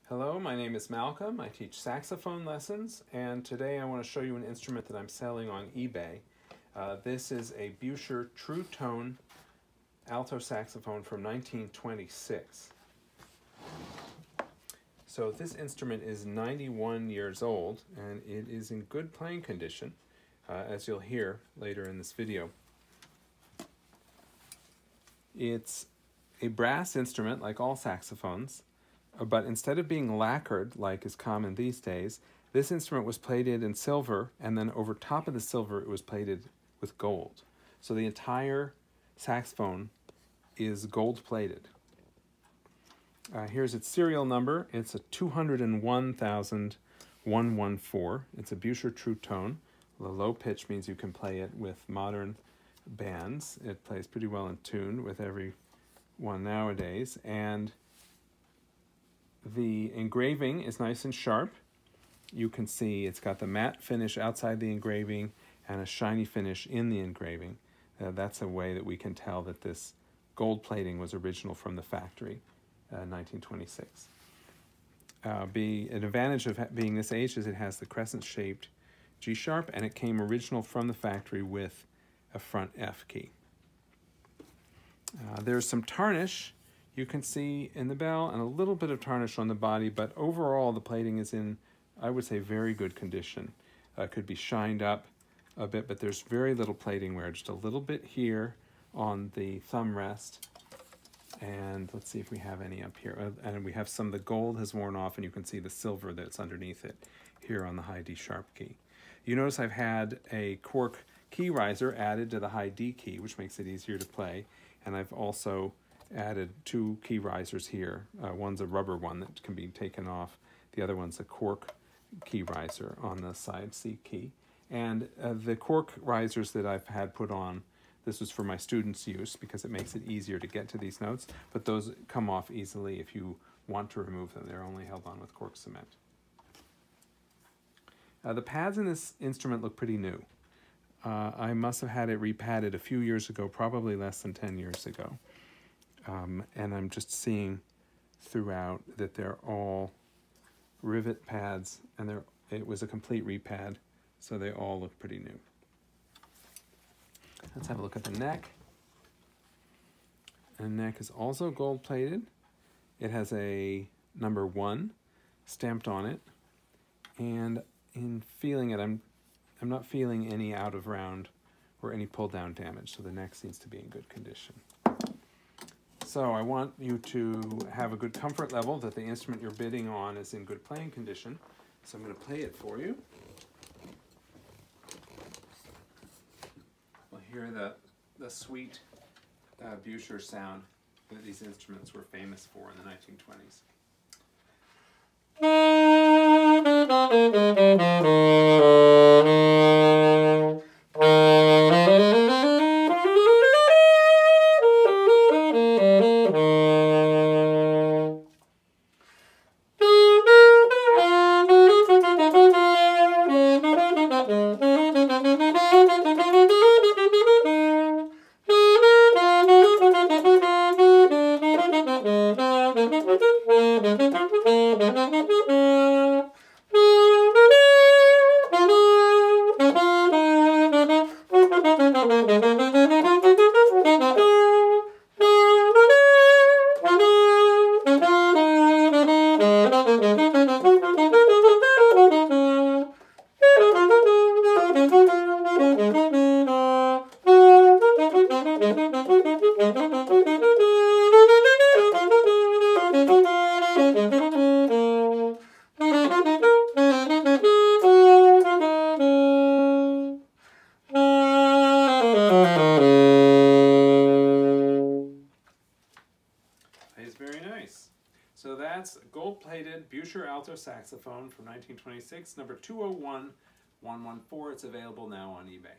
Hello, my name is Malcolm. I teach saxophone lessons, and today I want to show you an instrument that I'm selling on eBay. This is a Buescher True Tone alto saxophone from 1926. So this instrument is 91 years old, and it is in good playing condition, as you'll hear later in this video. It's a brass instrument like all saxophones, but instead of being lacquered like is common these days, this instrument was plated in silver, and then over top of the silver it was plated with gold. So the entire saxophone is gold plated. Here's its serial number. It's a 201,114. It's a Buescher True Tone. The low pitch means you can play it with modern bands. It plays pretty well in tune with every one nowadays, and the engraving is nice and sharp. You can see it's got the matte finish outside the engraving and a shiny finish in the engraving. That's a way that we can tell that this gold plating was original from the factory, 1926. An advantage of being this age is it has the crescent-shaped G sharp, and it came original from the factory with a front F key. There's some tarnish you can see in the bell and a little bit of tarnish on the body, but overall the plating is in, I would say, very good condition. Could be shined up a bit, but there's very little plating wear, just a little bit here on the thumb rest. And let's see if we have any up here. And we have some of the gold has worn off, and you can see the silver that's underneath it here on the high D sharp key. You notice I've had a cork key riser added to the high D key, which makes it easier to play. And I've also added two key risers here. One's a rubber one that can be taken off. The other one's a cork key riser on the side C key. And the cork risers that I've had put on, this was for my students' use because it makes it easier to get to these notes, but those come off easily if you want to remove them. They're only held on with cork cement. The pads in this instrument look pretty new. I must have had it repadded a few years ago, probably less than 10 years ago. And I'm just seeing throughout that they're all rivet pads, and it was a complete repad, so they all look pretty new. Let's have a look at the neck. And the neck is also gold plated. It has a number 1 stamped on it, and in feeling it, I'm not feeling any out of round or any pull down damage, so the neck seems to be in good condition. So I want you to have a good comfort level that the instrument you're bidding on is in good playing condition. So I'm going to play it for you. We'll hear the sweet Buescher sound that these instruments were famous for in the 1920s. It's very nice. So that's a gold-plated Buescher Alto Saxophone from 1926, number 201-114. It's available now on eBay.